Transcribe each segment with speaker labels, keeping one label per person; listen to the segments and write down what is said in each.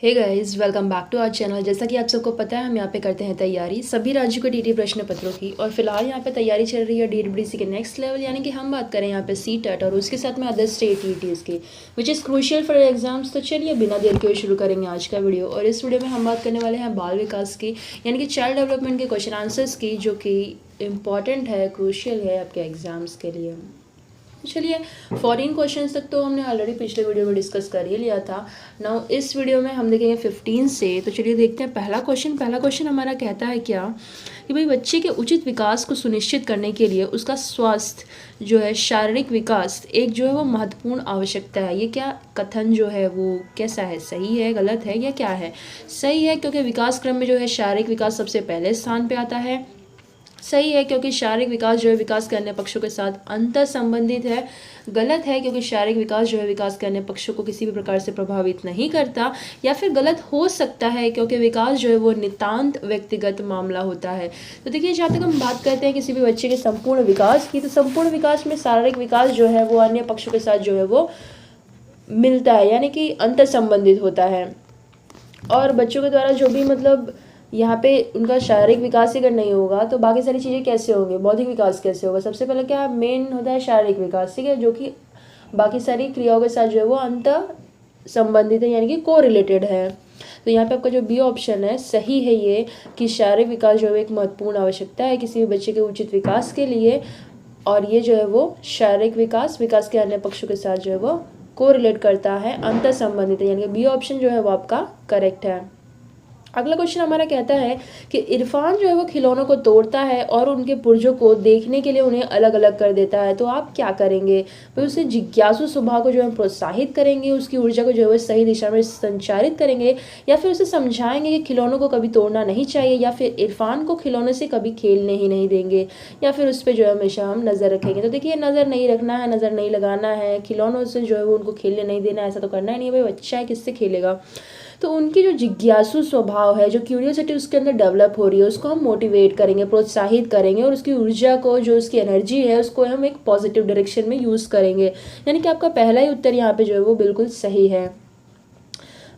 Speaker 1: Hey guys, welcome back to our channel. जैसा कि आप सबको पता है, हम यहाँ पे करते हैं तैयारी सभी राज्यों के टीटी प्रश्न पत्रों की। और फिलहाल यहाँ पे तैयारी चल रही है डीडब्ल्यूसी के नेक्स्ट लेवल, यानी कि हम बात करें यहाँ पे सीटेट और उसके साथ में अदर स्टेट टीटीज की, which is crucial for exams. तो चलिए बिना देर के शुरू करेंगे आज का वीडियो। और इस वीडियो में हम बात करने वाले हैं बाल विकास की, यानी कि चाइल्ड डेवलपमेंट के क्वेश्चन आंसर्स की, जो कि इम्पॉर्टेंट है, क्रूशियल है आपके एग्जाम्स के लिए। चलिए, फॉरेन क्वेश्चंस तक तो हमने ऑलरेडी पिछले वीडियो में डिस्कस कर ही लिया था। नाउ इस वीडियो में हम देखेंगे 15 से। तो चलिए देखते हैं पहला क्वेश्चन हमारा कहता है क्या कि भाई बच्चे के उचित विकास को सुनिश्चित करने के लिए उसका स्वास्थ्य जो है, शारीरिक विकास एक जो है वो महत्वपूर्ण आवश्यकता है। ये क्या कथन जो है वो कैसा है, सही है, गलत है या क्या है? सही है, क्योंकि विकास क्रम में जो है शारीरिक विकास सबसे पहले स्थान पे आता है। सही है, क्योंकि शारीरिक विकास जो है विकास के अन्य पक्षों के साथ अंतर संबंधित है। गलत है, क्योंकि शारीरिक विकास जो है विकास के अन्य पक्षों को किसी भी प्रकार से प्रभावित नहीं करता। या फिर गलत हो सकता है, क्योंकि विकास जो है वो नितांत व्यक्तिगत मामला होता है। तो देखिए, जहाँ तक हम बात करते हैं किसी भी बच्चे के संपूर्ण विकास की, तो संपूर्ण विकास में शारीरिक विकास जो है वो अन्य पक्षों के साथ जो है वो मिलता है, यानी कि अंतर संबंधित होता है। और बच्चों के द्वारा जो भी यहाँ पे उनका शारीरिक विकास ही अगर नहीं होगा तो बाकी सारी चीज़ें कैसे होंगी, बौद्धिक विकास कैसे होगा? सबसे पहले क्या मेन होता है, शारीरिक विकास, ठीक है, जो कि बाकी सारी क्रियाओं के साथ जो है वो अंतर संबंधित है, यानी कि को रिलेटेड है। तो यहाँ पे आपका जो बी ऑप्शन है सही है, ये कि शारीरिक विकास जो है एक महत्वपूर्ण आवश्यकता है किसी भी बच्चे के उचित विकास के लिए। और ये जो है वो शारीरिक विकास विकास के अन्य पक्षों के साथ जो है वो को रिलेट करता है, अंतर संबंधित है, यानी कि बी ऑप्शन जो है वो आपका करेक्ट है। अगला क्वेश्चन हमारा कहता है कि इरफान जो है वो खिलौनों को तोड़ता है और उनके पुर्जों को देखने के लिए उन्हें अलग अलग कर देता है। तो आप क्या करेंगे? भाई उसे जिज्ञासु स्वभाव को जो है प्रोत्साहित करेंगे, उसकी ऊर्जा को जो है वो सही दिशा में संचारित करेंगे, या फिर उसे समझाएंगे कि खिलौनों को कभी तोड़ना नहीं चाहिए, या फिर इरफान को खिलौने से कभी खेलने ही नहीं देंगे, या फिर उस पर जो है हमेशा हम नज़र रखेंगे। तो देखिए, नज़र नहीं रखना है, नज़र नहीं लगाना है, खिलौनों से जो है वो उनको खेलने नहीं देना, ऐसा तो करना ही नहीं है। भाई बच्चा है, किससे खेलेगा? तो उनकी जो जिज्ञासु स्वभाव है, जो क्यूरियोसिटी उसके अंदर डेवलप हो रही है, उसको हम मोटिवेट करेंगे, प्रोत्साहित करेंगे, और उसकी ऊर्जा को, जो उसकी एनर्जी है, उसको हम एक पॉजिटिव डायरेक्शन में यूज़ करेंगे। यानी कि आपका पहला ही उत्तर यहाँ पे जो है वो बिल्कुल सही है।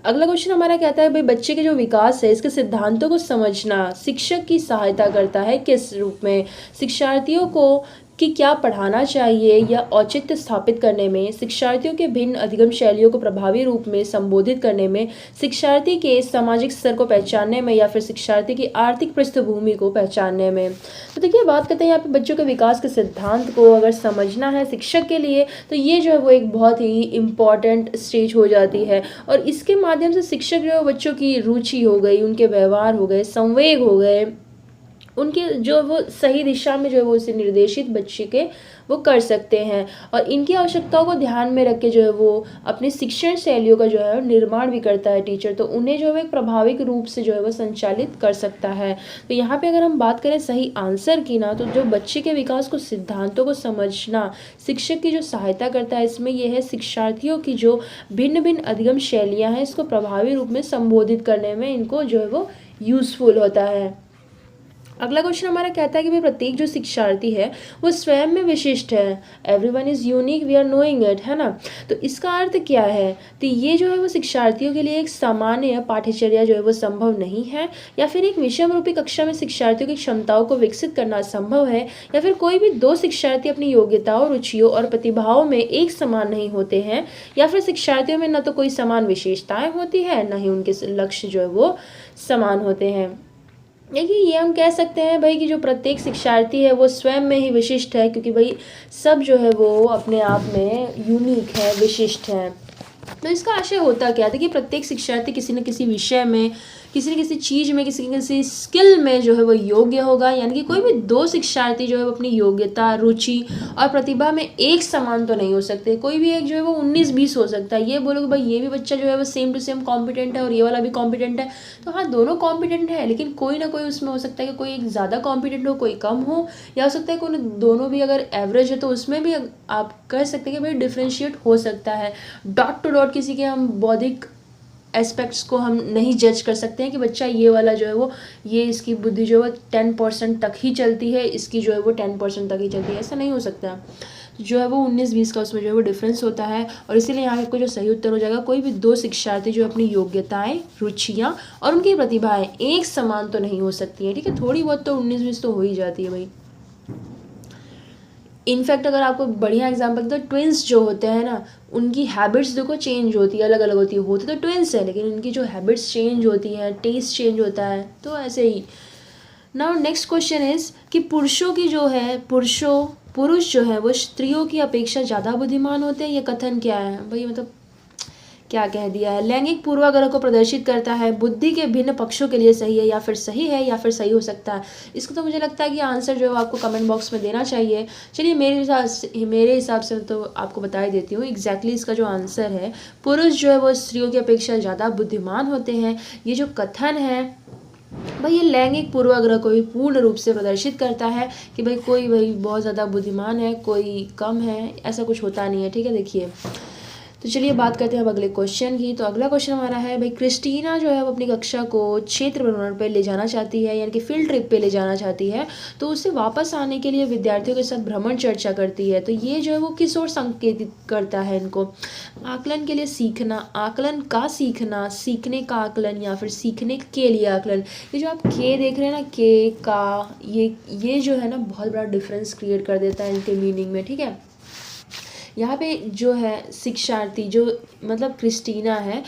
Speaker 1: अगला क्वेश्चन हमारा कहता है भाई बच्चे के जो विकास है इसके सिद्धांतों को समझना शिक्षक की सहायता करता है किस रूप में? शिक्षार्थियों को कि क्या पढ़ाना चाहिए या औचित्य स्थापित करने में, शिक्षार्थियों के भिन्न अधिगम शैलियों को प्रभावी रूप में संबोधित करने में, शिक्षार्थी के सामाजिक स्तर को पहचानने में, या फिर शिक्षार्थी की आर्थिक पृष्ठभूमि को पहचानने में। तो देखिए, बात करते हैं यहाँ पे बच्चों के विकास के सिद्धांत को अगर समझना है शिक्षक के लिए, तो ये जो है वो एक बहुत ही इम्पॉर्टेंट स्टेज हो जाती है। और इसके माध्यम से शिक्षक जो है बच्चों की रुचि हो गई, उनके व्यवहार हो गए, संवेग हो गए, उनके जो वो सही दिशा में जो है वो उसे निर्देशित बच्चे के वो कर सकते हैं। और इनकी आवश्यकताओं को ध्यान में रख के जो है वो अपनी शिक्षण शैलियों का जो है निर्माण भी करता है टीचर। तो उन्हें जो है एक प्रभाविक रूप से जो है वो संचालित कर सकता है। तो यहाँ पे अगर हम बात करें सही आंसर की ना, तो जो बच्चे के विकास को, सिद्धांतों को समझना शिक्षक की जो सहायता करता है, इसमें यह है शिक्षार्थियों की जो भिन्न भिन्न अधिगम शैलियाँ हैं इसको प्रभावी रूप में संबोधित करने में इनको जो है वो यूजफुल होता है। अगला क्वेश्चन हमारा कहता है कि भाई प्रत्येक जो शिक्षार्थी है वो स्वयं में विशिष्ट है। Everyone is unique, we are knowing it, है ना? तो इसका अर्थ क्या है? तो ये जो है वो शिक्षार्थियों के लिए एक सामान्य पाठ्यचर्या जो है वो संभव नहीं है, या फिर एक विषम रूपी कक्षा में शिक्षार्थियों की क्षमताओं को विकसित करना संभव है, या फिर कोई भी दो शिक्षार्थी अपनी योग्यताओं, रुचियों और प्रतिभाओं में एक समान नहीं होते हैं, या फिर शिक्षार्थियों में न तो कोई समान विशेषताएं होती है, न ही उनके लक्ष्य जो है वो समान होते हैं। देखिए, ये हम कह सकते हैं भाई कि जो प्रत्येक शिक्षार्थी है वो स्वयं में ही विशिष्ट है, क्योंकि भाई सब जो है वो अपने आप में यूनिक है, विशिष्ट है। तो इसका आशय होता क्या? देखिए, प्रत्येक शिक्षार्थी किसी न किसी विषय में, किसी न किसी चीज़ में, किसी न किसी स्किल में जो है वो योग्य होगा। यानी कि कोई भी दो शिक्षार्थी जो है वो अपनी योग्यता, रुचि और प्रतिभा में एक समान तो नहीं हो सकते। कोई भी एक जो है वो 19-20 हो सकता है। ये बोलोगे भाई ये भी बच्चा जो है वो सेम टू सेम कॉम्पिटेंट है और ये वाला भी कॉम्पिटेंट है, तो हाँ, दोनों कॉम्पिटेंट है, लेकिन कोई ना कोई उसमें हो सकता है कि कोई एक ज़्यादा कॉम्पिटेंट हो, कोई कम हो, या हो सकता है कोई दोनों भी अगर एवरेज है तो उसमें भी आप कह सकते हैं कि भाई डिफ्रेंशिएट हो सकता है। डॉट टू डॉट किसी के हम बौद्धिक एस्पेक्ट्स को हम नहीं जज कर सकते हैं कि बच्चा ये वाला जो है वो, ये इसकी बुद्धि जो है 10% तक ही चलती है, इसकी जो है वो 10% तक ही चलती है, ऐसा नहीं हो सकता। जो है वो 19-20 का उसमें जो है वो डिफरेंस होता है। और इसीलिए यहाँ आपको जो सही उत्तर हो जाएगा, कोई भी दो शिक्षार्थी जो अपनी योग्यताएं, रुचियाँ और उनकी प्रतिभाएं एक समान तो नहीं हो सकती हैं, ठीक है। थोड़ी बहुत तो 19-20 तो हो ही जाती है भाई। इनफैक्ट अगर आपको बढ़िया एग्जाम्पल तो ट्विंस जो होते हैं ना, उनकी हैबिट्स देखो चेंज होती है, अलग अलग होती है, होते तो ट्विंस है लेकिन उनकी जो हैबिट्स चेंज होती हैं, टेस्ट चेंज होता है, तो ऐसे ही। नाउ नेक्स्ट क्वेश्चन इज कि पुरुषों की जो है पुरुष जो है वो स्त्रियों की अपेक्षा ज़्यादा बुद्धिमान होते हैं, ये कथन क्या है भाई, मतलब क्या कह दिया है। लैंगिक पूर्वाग्रह को प्रदर्शित करता है, बुद्धि के भिन्न पक्षों के लिए सही है या फिर सही है या फिर सही हो सकता है। इसको तो मुझे लगता है कि आंसर जो है आपको कमेंट बॉक्स में देना चाहिए। चलिए मेरे हिसाब से तो आपको बता ही देती हूँ एग्जैक्टली इसका जो आंसर है, पुरुष जो है वो स्त्रियों की अपेक्षा ज़्यादा बुद्धिमान होते हैं। ये जो कथन है भाई, ये लैंगिक पूर्वाग्रह को भी पूर्ण रूप से प्रदर्शित करता है कि भाई कोई भाई बहुत ज़्यादा बुद्धिमान है, कोई कम है, ऐसा कुछ होता नहीं है, ठीक है। देखिए, तो चलिए बात करते हैं अब अगले क्वेश्चन की। तो अगला क्वेश्चन हमारा है भाई, क्रिस्टीना जो है वो अपनी कक्षा को क्षेत्र भ्रमण पर ले जाना चाहती है, यानी कि फील्ड ट्रिप पे ले जाना चाहती है। तो उसे वापस आने के लिए विद्यार्थियों के साथ भ्रमण चर्चा करती है। तो ये जो है वो किस ओर संकेतित करता है इनको? आकलन के लिए सीखना, आकलन का सीखना, सीखने का आकलन या फिर सीखने के लिए आकलन। ये जो आप के देख रहे हैं ना, के का, ये जो है ना बहुत बड़ा डिफरेंस क्रिएट कर देता है इनके मीनिंग में, ठीक है। यहाँ पे जो है शिक्षार्थी जो मतलब क्रिस्टीना है,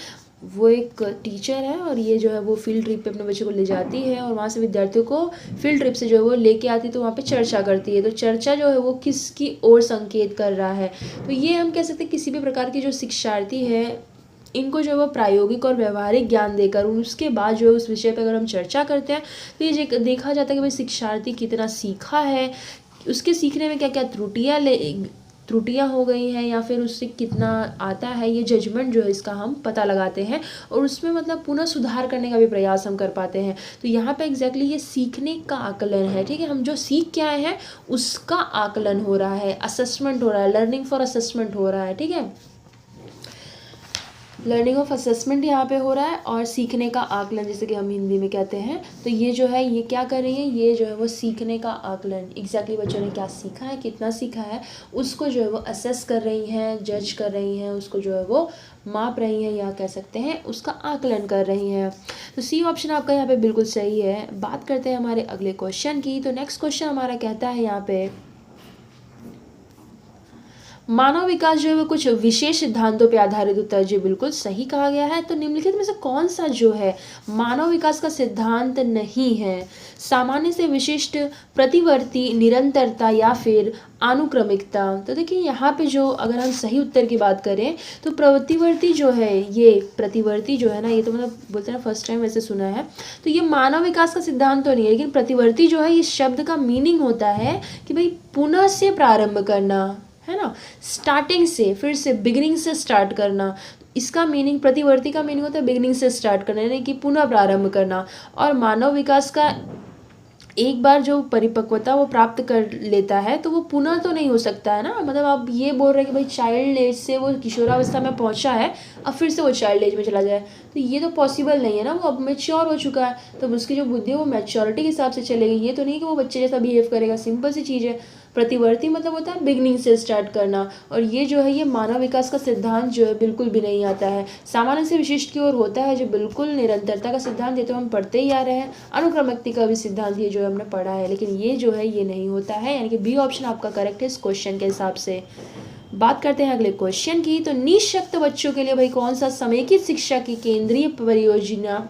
Speaker 1: वो एक टीचर है और ये जो है वो फील्ड ट्रिप पे अपने बच्चे को ले जाती है और वहाँ से विद्यार्थियों को फील्ड ट्रिप से जो है वो लेके आती है, तो वहाँ पे चर्चा करती है। तो चर्चा जो है वो किसकी ओर संकेत कर रहा है? तो ये हम कह सकते हैं किसी भी प्रकार की जो शिक्षार्थी है, इनको जो है वो प्रायोगिक और व्यवहारिक ज्ञान देकर उसके बाद जो है उस विषय पर अगर हम चर्चा करते हैं तो ये देखा जाता है कि भाई शिक्षार्थी कितना सीखा है, उसके सीखने में क्या क्या त्रुटियाँ हो गई हैं या फिर उससे कितना आता है, ये जजमेंट जो है इसका हम पता लगाते हैं और उसमें मतलब पुनः सुधार करने का भी प्रयास हम कर पाते हैं। तो यहाँ पे एग्जैक्टली ये सीखने का आकलन है, ठीक है। हम जो सीख के आए हैं उसका आकलन हो रहा है, असेसमेंट हो रहा है, लर्निंग फॉर असेसमेंट हो रहा है, ठीक है। लर्निंग ऑफ असेसमेंट यहाँ पे हो रहा है और सीखने का आकलन जैसे कि हम हिंदी में कहते हैं। तो ये जो है ये क्या कर रही है, ये जो है वो सीखने का आकलन, एग्जैक्टली बच्चों ने क्या सीखा है, कितना सीखा है, उसको जो है वो असेस कर रही हैं, जज कर रही हैं, उसको जो है वो माप रही हैं या कह सकते हैं उसका आकलन कर रही हैं। तो सी ऑप्शन आपका यहाँ पे बिल्कुल सही है। बात करते हैं हमारे अगले क्वेश्चन की। तो नेक्स्ट क्वेश्चन हमारा कहता है यहाँ पे, मानव विकास जो है वो कुछ विशेष सिद्धांतों पर आधारित होता है। जी बिल्कुल सही कहा गया है। तो निम्नलिखित में से कौन सा जो है मानव विकास का सिद्धांत नहीं है? सामान्य से विशिष्ट, प्रतिवर्ती, निरंतरता या फिर अनुक्रमिकता। तो देखिए यहाँ पे जो अगर हम सही उत्तर की बात करें तो प्रतिवर्ती जो है, ये प्रतिवर्ती जो है ना, ये तो मतलब बोलते हैं ना फर्स्ट टाइम ऐसे सुना है। तो ये मानव विकास का सिद्धांत तो नहीं है, लेकिन प्रतिवर्ती जो है इस शब्द का मीनिंग होता है कि भाई पुनः से प्रारंभ करना, है ना, स्टार्टिंग से, फिर से बिगिनिंग से स्टार्ट करना। इसका मीनिंग, प्रतिवर्ती का मीनिंग होता है बिगिनिंग से स्टार्ट करना, यानी कि पुनः प्रारंभ करना। और मानव विकास का एक बार जो परिपक्वता वो प्राप्त कर लेता है तो वो पुनः तो नहीं हो सकता है ना। मतलब आप ये बोल रहे हैं कि भाई चाइल्ड एज से वो किशोरावस्था में पहुंचा है, अब फिर से वो चाइल्ड एज में चला जाए, तो ये तो पॉसिबल नहीं है ना। वो अब मैच्योर हो चुका है, तो उसकी जो बुद्धि है वो मैच्योरिटी के हिसाब से चलेगी। ये तो नहीं कि वो बच्चे जैसा बिहेव करेगा, सिंपल सी चीज़ है। प्रतिवर्ती मतलब होता है बिगनिंग से स्टार्ट करना, और ये जो है ये मानव विकास का सिद्धांत जो है बिल्कुल भी नहीं आता है। सामान्य से विशिष्ट की ओर होता है, जो बिल्कुल निरंतरता का सिद्धांत ये तो हम पढ़ते ही आ रहे हैं। अनुक्रमकता का भी सिद्धांत ये जो हमने पढ़ा है, लेकिन ये जो है ये नहीं होता है, यानी कि बी ऑप्शन आपका करेक्ट है इस क्वेश्चन के हिसाब से। बात करते हैं अगले क्वेश्चन की। तो निःशक्त बच्चों के लिए भाई कौन सा समेकित शिक्षा की केंद्रीय परियोजना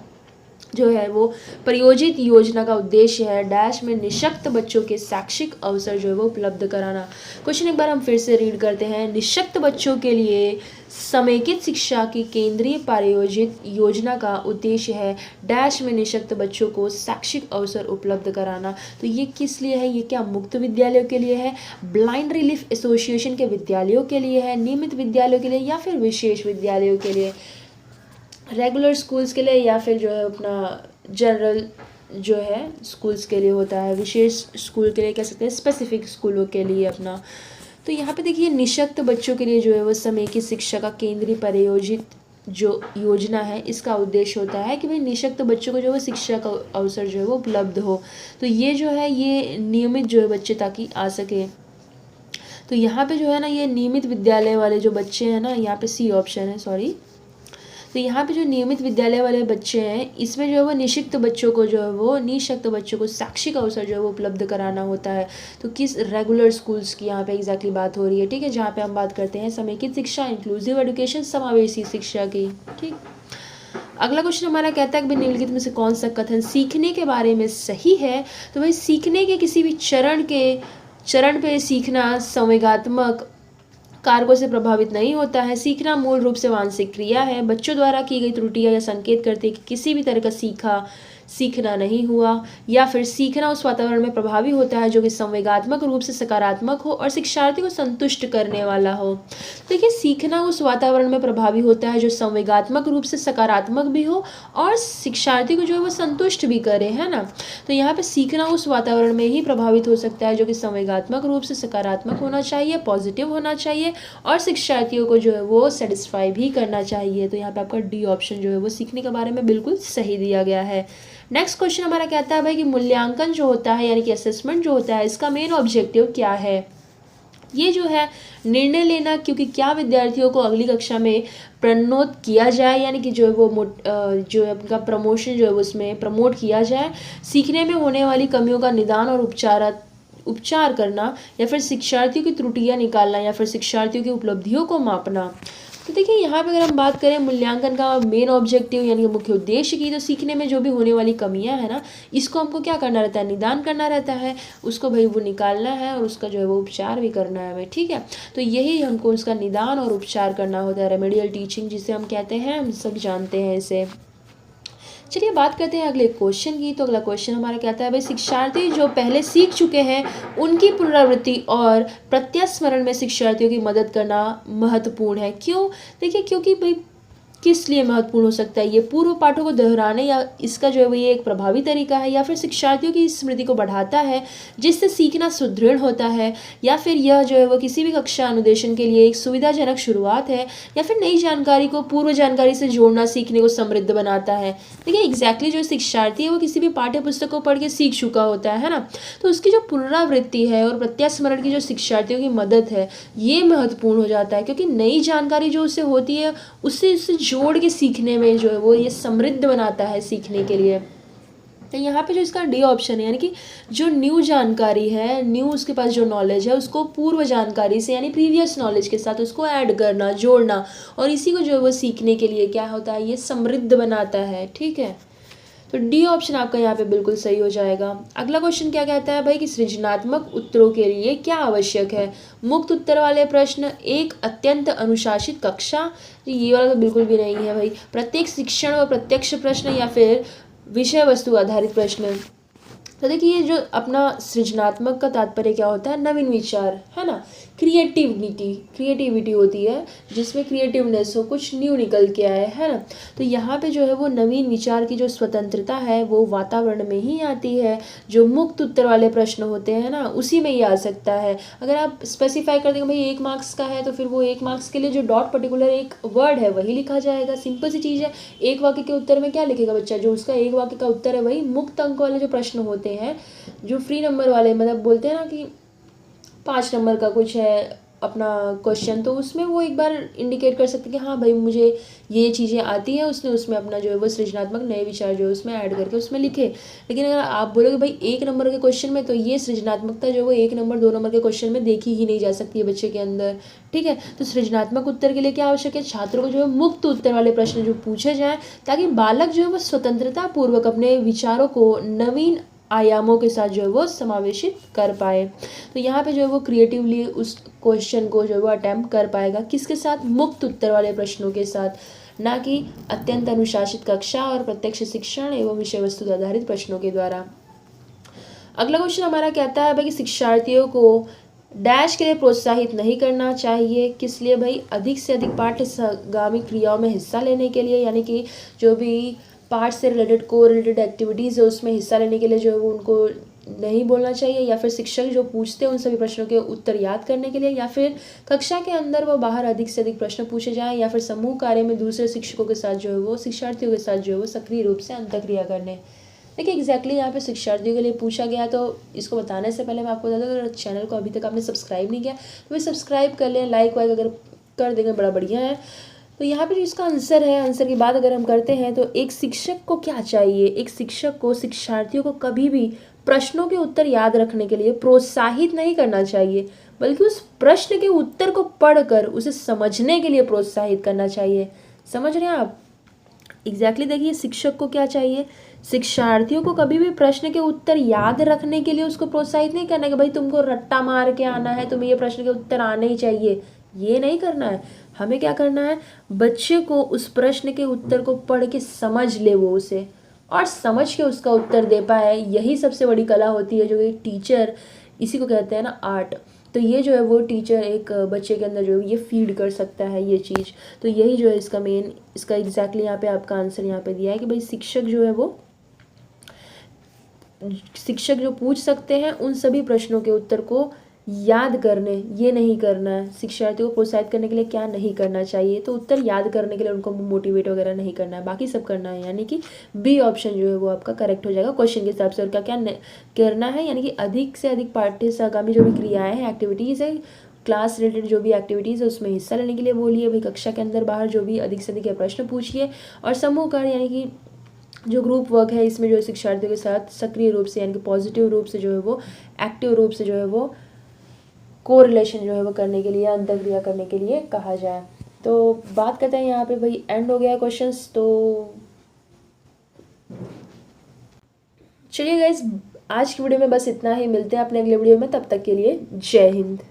Speaker 1: जो है वो परियोजित योजना का उद्देश्य है? डैश में निःशक्त बच्चों के शैक्षिक अवसर जो है वो उपलब्ध कराना। क्वेश्चन एक बार हम फिर से रीड करते हैं। निःशक्त बच्चों के लिए समेकित शिक्षा की केंद्रीय प्रायोजित योजना का उद्देश्य है डैश में निःशक्त बच्चों को शैक्षिक अवसर उपलब्ध कराना। तो ये किस लिए है? ये क्या मुक्त विद्यालयों के लिए है, ब्लाइंड रिलीफ एसोसिएशन के विद्यालयों के लिए है, नियमित विद्यालयों के लिए या फिर विशेष विद्यालयों के लिए, रेगुलर स्कूल्स के लिए या फिर जो है अपना जनरल जो है स्कूल्स के लिए होता है, विशेष स्कूल के लिए कह सकते हैं, स्पेसिफिक स्कूलों के लिए अपना। तो यहाँ पे देखिए निःशक्त बच्चों के लिए जो है वो समेकित शिक्षा का केंद्रीय प्रायोजित जो योजना है इसका उद्देश्य होता है कि भाई निःशक्त बच्चों को जो है शिक्षा का अवसर जो है वो उपलब्ध हो। तो ये जो है ये नियमित जो है बच्चे ताकि आ सके। तो यहाँ पे जो है ना ये नियमित विद्यालय वाले जो बच्चे हैं ना, यहाँ पे सी ऑप्शन है, सॉरी। तो यहाँ पे जो नियमित विद्यालय वाले बच्चे हैं इसमें जो है वो निशक्त बच्चों को जो है वो निःशक्त बच्चों को शैक्षिक अवसर जो है वो उपलब्ध कराना होता है। तो किस रेगुलर स्कूल्स की यहाँ पे एग्जैक्टली बात हो रही है, ठीक है, जहाँ पे हम बात करते हैं समेकित शिक्षा, इंक्लूसिव एजुकेशन, समावेशी शिक्षा की, ठीक। अगला क्वेश्चन हमारा कहता है कि निम्नलिखित में से कौन सा कथन सीखने के बारे में सही है। तो भाई सीखने के किसी भी चरण पे सीखना संवेगात्मक कारकों से प्रभावित नहीं होता है। सीखना मूल रूप से मानसिक क्रिया है। बच्चों द्वारा की गई त्रुटियां या संकेत करते हैं कि किसी भी तरह का सीखना नहीं हुआ, या फिर सीखना उस वातावरण में प्रभावी होता है जो कि संवेगात्मक रूप से सकारात्मक हो और शिक्षार्थी को संतुष्ट करने वाला हो। देखिए सीखना उस वातावरण में प्रभावी होता है जो संवेगात्मक रूप से सकारात्मक भी हो और शिक्षार्थी को जो है वो संतुष्ट भी करे, है ना। तो यहाँ पे सीखना उस वातावरण में ही प्रभावित हो सकता है जो कि संवेगात्मक रूप से सकारात्मक होना चाहिए, पॉजिटिव होना चाहिए और शिक्षार्थियों को जो है वो सेटिस्फाई भी करना चाहिए। तो यहाँ पे आपका डी ऑप्शन जो है वो सीखने के बारे में बिल्कुल सही दिया गया है। नेक्स्ट क्वेश्चन हमारा कहता है भाई कि मूल्यांकन जो होता है यानी कि असेसमेंट जो होता है इसका मेन ऑब्जेक्टिव क्या है। ये जो है निर्णय लेना क्योंकि क्या विद्यार्थियों को अगली कक्षा में प्रोन्नत किया जाए, यानी कि जो है वो जो है उनका प्रमोशन जो है उसमें प्रमोट किया जाए, सीखने में होने वाली कमियों का निदान और उपचार करना, या फिर शिक्षार्थियों की त्रुटियां निकालना, या फिर शिक्षार्थियों की उपलब्धियों को मापना। तो देखिए यहाँ पे अगर हम बात करें मूल्यांकन का मेन ऑब्जेक्टिव यानी कि मुख्य उद्देश्य की, तो सीखने में जो भी होने वाली कमियां है ना इसको हमको क्या करना रहता है, निदान करना रहता है, उसको भाई वो निकालना है और उसका जो है वो उपचार भी करना है हमें, ठीक है। तो यही हमको उसका निदान और उपचार करना होता है, रेमेडियल टीचिंग जिसे हम कहते हैं, हम सब जानते हैं इसे। चलिए बात करते हैं अगले क्वेश्चन की। तो अगला क्वेश्चन हमारा कहता है भाई शिक्षार्थी जो पहले सीख चुके हैं उनकी पुनरावृत्ति और प्रत्यास्मरण में शिक्षार्थियों की मदद करना महत्वपूर्ण है। क्यों? देखिए क्योंकि भाई किस लिए महत्वपूर्ण हो सकता है, ये पूर्व पाठों को दोहराने या इसका जो है वो ये एक प्रभावी तरीका है, या फिर शिक्षार्थियों की स्मृति को बढ़ाता है जिससे सीखना सुदृढ़ होता है, या फिर यह जो है वो किसी भी कक्षा अनुदेशन के लिए एक सुविधाजनक शुरुआत है, या फिर नई जानकारी को पूर्व जानकारी से जोड़ना सीखने को समृद्ध बनाता है। देखिए एग्जैक्टली जो शिक्षार्थी है वो किसी भी पाठ्य पुस्तक को पढ़ के सीख चुका होता है ना, तो उसकी जो पुनरावृत्ति है और प्रत्यास्मरण की जो शिक्षार्थियों की मदद है ये महत्वपूर्ण हो जाता है, क्योंकि नई जानकारी जो उससे होती है उससे जोड़ के सीखने में जो है वो ये समृद्ध बनाता है सीखने के लिए। तो यहाँ पे जो इसका डी ऑप्शन है यानी कि जो न्यू जानकारी है, न्यू उसके पास जो नॉलेज है उसको पूर्व जानकारी से यानी प्रीवियस नॉलेज के साथ उसको ऐड करना, जोड़ना, और इसी को जो है वो सीखने के लिए क्या होता है, ये समृद्ध बनाता है, ठीक है। तो डी ऑप्शन आपका यहाँ पे बिल्कुल सही हो जाएगा। अगला क्वेश्चन क्या कहता है भाई कि सृजनात्मक उत्तरों के लिए क्या आवश्यक है। मुक्त उत्तर वाले प्रश्न, एक अत्यंत अनुशासित कक्षा, ये वाला तो बिल्कुल भी नहीं है भाई, प्रत्येक शिक्षण व प्रत्यक्ष प्रश्न, या फिर विषय वस्तु आधारित प्रश्न। तो देखिए ये जो अपना सृजनात्मक का तात्पर्य क्या होता है, नवीन विचार, है ना, क्रिएटिविटी होती है जिसमें क्रिएटिवनेस हो, कुछ न्यू निकल के आए, है ना। तो यहाँ पे जो है वो नवीन विचार की जो स्वतंत्रता है वो वातावरण में ही आती है। जो मुक्त उत्तर वाले प्रश्न होते हैं ना उसी में ही आ सकता है। अगर आप स्पेसिफाई कर देंगे भाई 1 मार्क्स का है तो फिर वो 1 मार्क्स के लिए जो डॉट पर्टिकुलर एक वर्ड है वही लिखा जाएगा, सिंपल सी चीज़ है। एक वाक्य के उत्तर में क्या लिखेगा बच्चा, जो उसका एक वाक्य का उत्तर है वही। मुक्त अंक वाले जो प्रश्न होते हैं, जो फ्री नंबर वाले, मतलब बोलते हैं ना कि 5 नंबर का कुछ है अपना क्वेश्चन, तो उसमें वो एक बार इंडिकेट कर सकते हैं कि हाँ भाई मुझे ये चीज़ें आती हैं, उसने उसमें अपना जो है वो सृजनात्मक नए विचार जो है उसमें ऐड करके उसमें लिखे। लेकिन अगर आप बोलोगे भाई 1 नंबर के क्वेश्चन में, तो ये सृजनात्मकता जो है वो 1 नंबर 2 नंबर के क्वेश्चन में देखी ही नहीं जा सकती है बच्चे के अंदर, ठीक है। तो सृजनात्मक उत्तर के लिए क्या आवश्यक है, छात्रों को जो है मुक्त उत्तर वाले प्रश्न जो पूछे जाएँ, ताकि बालक जो है वो स्वतंत्रता पूर्वक अपने विचारों को नवीन आयामों के साथ जो है वो समावेशित कर पाए। तो यहाँ पे जो है वो क्रिएटिवली उस क्वेश्चन को जो है वो अटेम्प्ट कर पाएगा, किसके साथ, मुक्त उत्तर वाले प्रश्नों के साथ, ना कि अत्यंत अनुशासित कक्षा और प्रत्यक्ष शिक्षण एवं विषय वस्तु आधारित प्रश्नों के द्वारा। अगला क्वेश्चन हमारा कहता है भाई कि शिक्षार्थियों को डैश के लिए प्रोत्साहित नहीं करना चाहिए। किस लिए भाई, अधिक से अधिक पाठ्यगामी क्रियाओं में हिस्सा लेने के लिए, यानी कि जो भी पाठ से रिलेटेड को-रिलेटेड एक्टिविटीज़ है उसमें हिस्सा लेने के लिए जो है वो उनको नहीं बोलना चाहिए, या फिर शिक्षक जो पूछते हैं उन सभी प्रश्नों के उत्तर याद करने के लिए, या फिर कक्षा के अंदर व बाहर अधिक से अधिक प्रश्न पूछे जाएं, या फिर समूह कार्य में दूसरे शिक्षकों के साथ जो है वो शिक्षार्थियों के साथ जो है वो सक्रिय रूप से अंतःक्रिया करने। देखिए एग्जैक्टली यहाँ पे शिक्षार्थियों के लिए पूछा गया है, तो इसको बताने से पहले मैं आपको बता दूँ, अगर चैनल को अभी तक आपने सब्सक्राइब नहीं किया तो भाई सब्सक्राइब कर लें, लाइक वाइक अगर कर देंगे बड़ा बढ़िया है। तो यहाँ पे जो इसका आंसर है, आंसर की बात अगर हम करते हैं तो एक शिक्षक को क्या चाहिए, एक शिक्षक को शिक्षार्थियों को कभी भी प्रश्नों के उत्तर याद रखने के लिए प्रोत्साहित नहीं करना चाहिए, बल्कि उस प्रश्न के उत्तर को पढ़कर उसे समझने के लिए प्रोत्साहित करना चाहिए। समझ रहे हैं आप? एग्जैक्टली देखिए शिक्षक को क्या चाहिए, शिक्षार्थियों को कभी भी प्रश्न के उत्तर याद रखने के लिए उसको प्रोत्साहित नहीं करना कि भाई तुमको रट्टा मार के आना है, तुम्हें ये प्रश्न के उत्तर आने ही चाहिए, ये नहीं करना है। हमें क्या करना है, बच्चे को उस प्रश्न के उत्तर को पढ़ के समझ ले वो उसे, और समझ के उसका उत्तर दे पाए। यही सबसे बड़ी कला होती है जो एक टीचर, इसी को कहते हैं ना आर्ट। तो ये जो है वो टीचर एक बच्चे के अंदर जो है ये फीड कर सकता है ये चीज़। तो यही जो है इसका मेन, इसका एग्जैक्टली यहाँ पे आपका आंसर यहाँ पे दिया है कि भाई शिक्षक जो है वो, शिक्षक जो पूछ सकते हैं उन सभी प्रश्नों के उत्तर को याद करने, ये नहीं करना है। शिक्षार्थियों को प्रोत्साहित करने के लिए क्या नहीं करना चाहिए, तो उत्तर याद करने के लिए उनको मोटिवेट वगैरह नहीं करना है, बाकी सब करना है। यानी कि बी ऑप्शन जो है वो आपका करेक्ट हो जाएगा क्वेश्चन के हिसाब से। और क्या क्या करना है, यानी कि अधिक से अधिक पाठ्य सहगामी जो भी क्रियाएं हैं, एक्टिविटीज़ है, क्लास रिलेटेड जो भी एक्टिविटीज़ है उसमें हिस्सा लेने के लिए बोलिए। भाई कक्षा के अंदर बाहर जो भी अधिक से अधिक प्रश्न पूछिए। और समूह कार्य यानी कि जो ग्रुप वर्क है, इसमें जो है शिक्षार्थियों के साथ सक्रिय रूप से यानी कि पॉजिटिव रूप से जो है वो, एक्टिव रूप से जो है वो कोरिलेशन जो है वो करने के लिए, अंतर्क्रिया करने के लिए कहा जाए। तो बात करते हैं यहाँ पे, भाई एंड हो गया क्वेश्चंस। तो चलिए गाइस, आज की वीडियो में बस इतना ही, मिलते हैं अपने अगले वीडियो में, तब तक के लिए जय हिंद।